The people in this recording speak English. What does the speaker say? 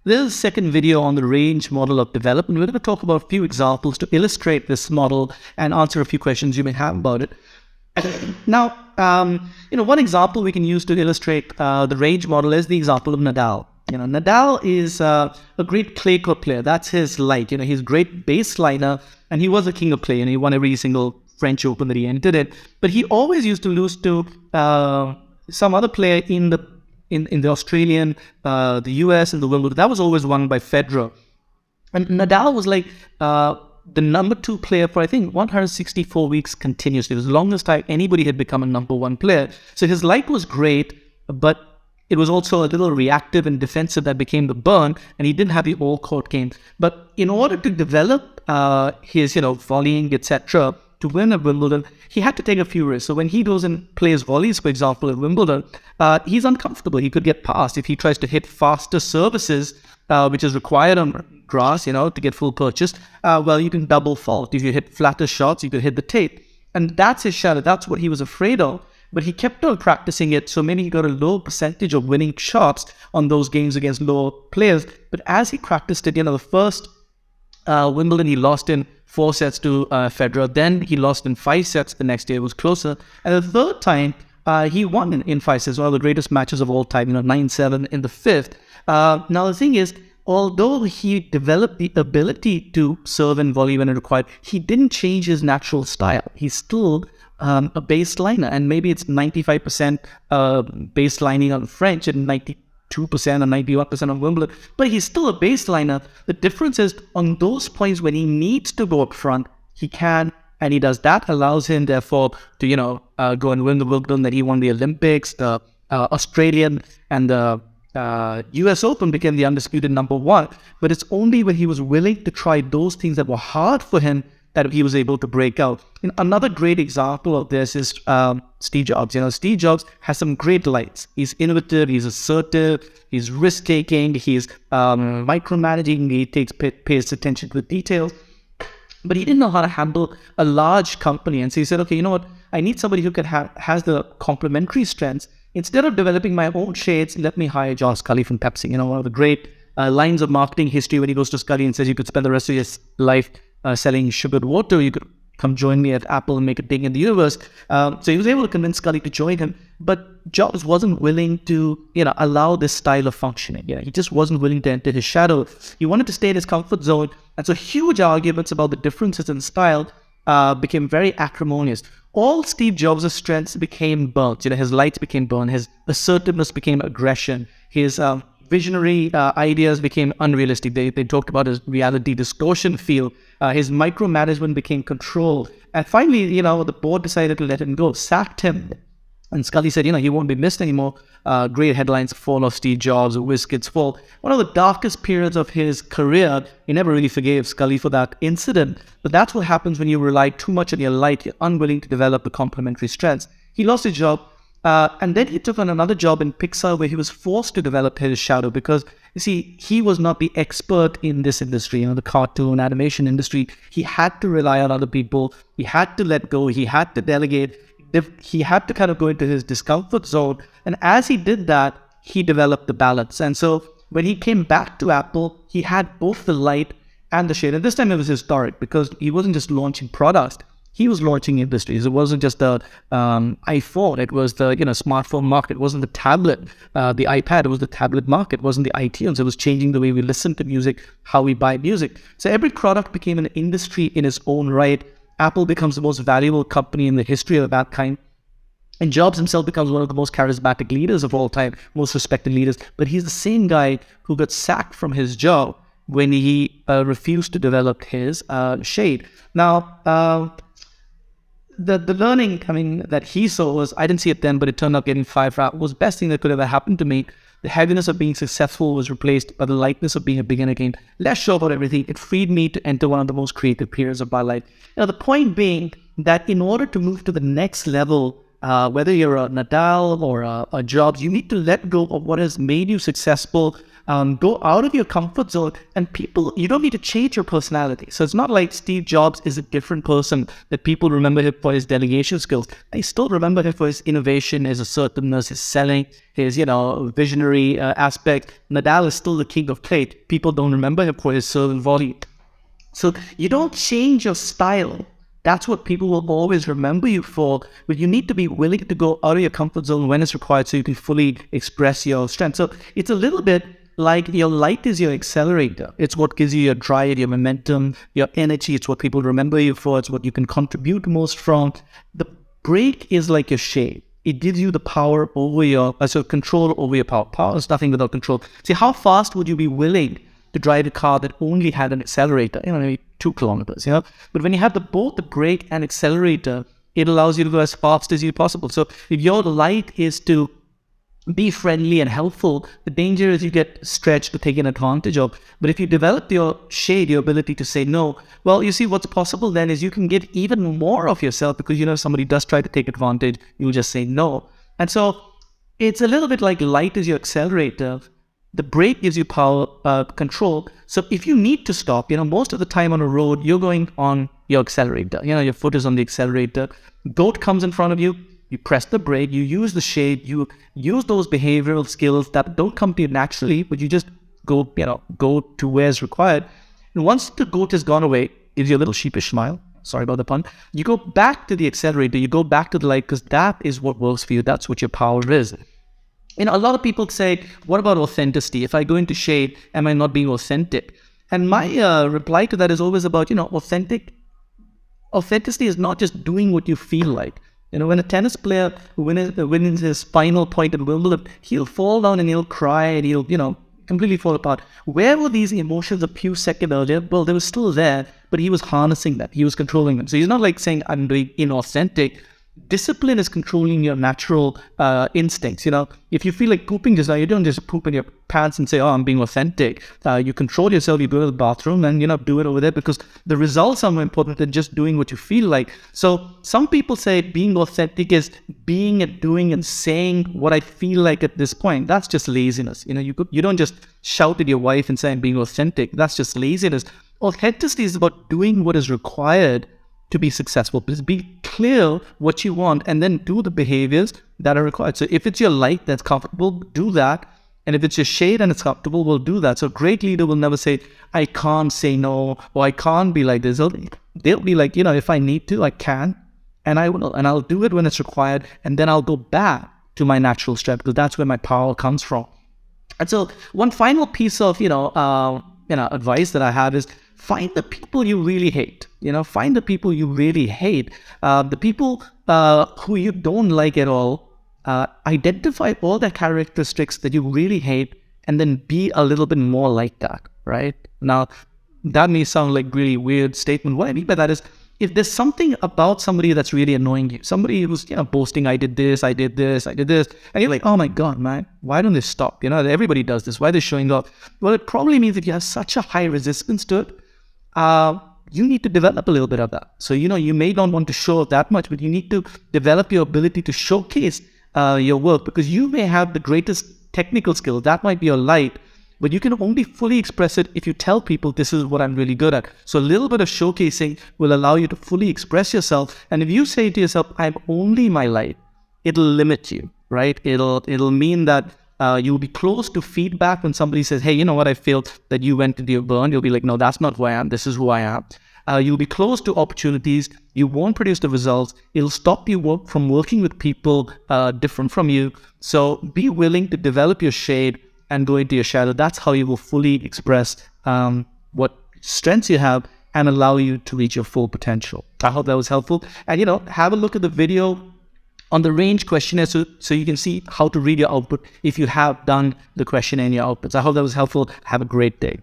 This is the second video on the range model of development. We're going to talk about a few examples to illustrate this model and answer a few questions you may have about it. Now, one example we can use to illustrate the range model is the example of Nadal. Nadal is a great clay court player. That's his light. He's a great baseliner, and he was a king of clay, and he won every single French Open that he entered it. But he always used to lose to some other player in the Australian, the US, and the Wimbledon. That was always won by Federer. And Nadal was like the number 2 player for, I think, 164 weeks continuously. It was the longest time anybody had become a number 1 player. So his light was great, but it was also a little reactive and defensive that became the burn, and he didn't have the all-court game. But in order to develop his, volleying, etc., to win at Wimbledon, he had to take a few risks. So when he goes and plays volleys, for example, at Wimbledon, he's uncomfortable. He could get passed if he tries to hit faster services, which is required on grass, to get full purchase. You can double fault. If you hit flatter shots, you could hit the tape. And that's his shadow. That's what he was afraid of. But he kept on practicing it, so maybe he got a low percentage of winning shots on those games against lower players. But as he practiced it, the first Wimbledon, he lost in 4 sets to Federer. Then he lost in 5 sets the next day. It was closer. And the third time, he won in 5 sets, one of the greatest matches of all time, 9-7 in the 5th. Now, the thing is, although he developed the ability to serve and volley when it required, he didn't change his natural style. He's still a baseliner, and maybe it's 95% baselining on French and 92% or 91% on Wimbledon, but he's still a baseliner. The difference is on those points when he needs to go up front, he can, and he does. That allows him, therefore, to go and win the Wimbledon. That he won the Olympics, the Australian, and the US Open, became the undisputed number 1. But it's only when he was willing to try those things that were hard for him that he was able to break out. And another great example of this is Steve Jobs. Steve Jobs has some great lights. He's innovative, he's assertive, he's risk-taking, he's micromanaging, he pays attention to the details. But he didn't know how to handle a large company. And so he said, okay, I need somebody who has the complementary strengths. Instead of developing my own shades, let me hire John Scully from Pepsi. One of the great lines of marketing history when he goes to Scully and says you could spend the rest of your life selling sugared water, you could come join me at Apple and make a ding in the universe. So he was able to convince Scully to join him, but Jobs wasn't willing to, allow this style of functioning. He just wasn't willing to enter his shadow. He wanted to stay in his comfort zone, and so huge arguments about the differences in style became very acrimonious. All Steve Jobs' strengths became burnt. His lights became burnt. His assertiveness became aggression. His visionary ideas became unrealistic. They talked about his reality distortion field. His micromanagement became control. And finally, the board decided to let him go, sacked him. And Scully said, he won't be missed anymore. Great headlines, fall of Steve Jobs, WizKids fall. One of the darkest periods of his career. He never really forgave Scully for that incident. But that's what happens when you rely too much on your light. You're unwilling to develop the complementary strengths. He lost his job. And then he took on another job in Pixar where he was forced to develop his shadow because, you see, he was not the expert in this industry, the cartoon animation industry. He had to rely on other people. He had to let go. He had to delegate. He had to kind of go into his discomfort zone. And as he did that, he developed the balance. And so when he came back to Apple, he had both the light and the shade. And this time it was historic because he wasn't just launching products. He was launching industries. It wasn't just the iPhone. It was the smartphone market. It wasn't the tablet, the iPad. It was the tablet market. It wasn't the iTunes. It was changing the way we listen to music, how we buy music. So every product became an industry in its own right. Apple becomes the most valuable company in the history of that kind. And Jobs himself becomes one of the most charismatic leaders of all time, most respected leaders. But he's the same guy who got sacked from his job when he refused to develop his shade. Now, the learning, that he saw was, I didn't see it then, but it turned out getting fired for was the best thing that could ever happen to me. The heaviness of being successful was replaced by the lightness of being a beginner again. Less sure about everything. It freed me to enter one of the most creative periods of my life. The point being that in order to move to the next level whether you're a Nadal or a Jobs, you need to let go of what has made you successful. Go out of your comfort zone, and people, you don't need to change your personality. So it's not like Steve Jobs is a different person that people remember him for his delegation skills. They still remember him for his innovation, his assertiveness, his selling, his, visionary aspect. Nadal is still the king of clay. People don't remember him for his serve and volley. So you don't change your style. That's what people will always remember you for, but you need to be willing to go out of your comfort zone when it's required so you can fully express your strength. So it's a little bit like your light is your accelerator. It's what gives you your drive, your momentum, your energy. It's what people remember you for. It's what you can contribute most from. The brake is like your shade. It gives you the power over your, control over your power. Power is nothing without control. See, how fast would you be willing to drive a car that only had an accelerator? Maybe 2 kilometers, But when you have both the brake and accelerator, it allows you to go as fast as you possible. So if your light is to be friendly and helpful, the danger is you get stretched or taken advantage of. But if you develop your shade, your ability to say no, well, you see what's possible then is you can give even more of yourself, because if somebody does try to take advantage, you'll just say no. And so it's a little bit like light is your accelerator. The brake gives you power, control. So if you need to stop, most of the time on a road, you're going on your accelerator. Your foot is on the accelerator. Goat comes in front of you. You press the brake, you use the shade, you use those behavioral skills that don't come to you naturally, but you just go to where it's required. And once the goat has gone away, gives you a little sheepish smile. Sorry about the pun. You go back to the accelerator, you go back to the light, because that is what works for you. That's what your power is. A lot of people say, what about authenticity? If I go into shade, am I not being authentic? And my reply to that is always about, authenticity is not just doing what you feel like. When a tennis player wins his final point at Wimbledon, he'll fall down and he'll cry and he'll, completely fall apart. Where were these emotions a few seconds earlier? Well, they were still there, but he was harnessing them. He was controlling them. So he's not like saying, I'm doing inauthentic. Discipline is controlling your natural instincts. If you feel like pooping just now, you don't just poop in your pants and say, oh, I'm being authentic. You control yourself, you go to the bathroom and, do it over there, because the results are more important than just doing what you feel like. So some people say being authentic is being and doing and saying what I feel like at this point. That's just laziness. You don't just shout at your wife and say, I'm being authentic. That's just laziness. Authenticity is about doing what is required to be successful. Just be clear what you want and then do the behaviors that are required. So if it's your light that's comfortable, do that. And if it's your shade and it's comfortable, we'll do that. So a great leader will never say, I can't say no, or I can't be like this. They'll be like, if I need to, I can, and I will, and I'll do it when it's required. And then I'll go back to my natural strength, because that's where my power comes from. And so one final piece of, advice that I have is, find the people you really hate. Find the people you really hate. The people who you don't like at all. Identify all the characteristics that you really hate, and then be a little bit more like that, right? Now, that may sound like really weird statement. What I mean by that is, if there's something about somebody that's really annoying you, somebody who's boasting, I did this, and you're like, oh my God, man, why don't they stop? Everybody does this. Why are they showing up? Well, it probably means that you have such a high resistance to it. You need to develop a little bit of that. So, you may not want to show that much, but you need to develop your ability to showcase your work, because you may have the greatest technical skill. That might be your light, but you can only fully express it if you tell people this is what I'm really good at. So a little bit of showcasing will allow you to fully express yourself. And if you say to yourself, I'm only my light, it'll limit you, right? It'll mean that you'll be close to feedback when somebody says, hey, you know what, I feel that you went into your burn. You'll be like, no, that's not who I am. This is who I am. You'll be close to opportunities. You won't produce the results. It'll stop you from working with people different from you. So be willing to develop your shade and go into your shadow. That's how you will fully express what strengths you have and allow you to reach your full potential. I hope that was helpful. And, have a look at the video on the range questionnaire so you can see how to read your output if you have done the questionnaire in your outputs. I hope that was helpful. Have a great day.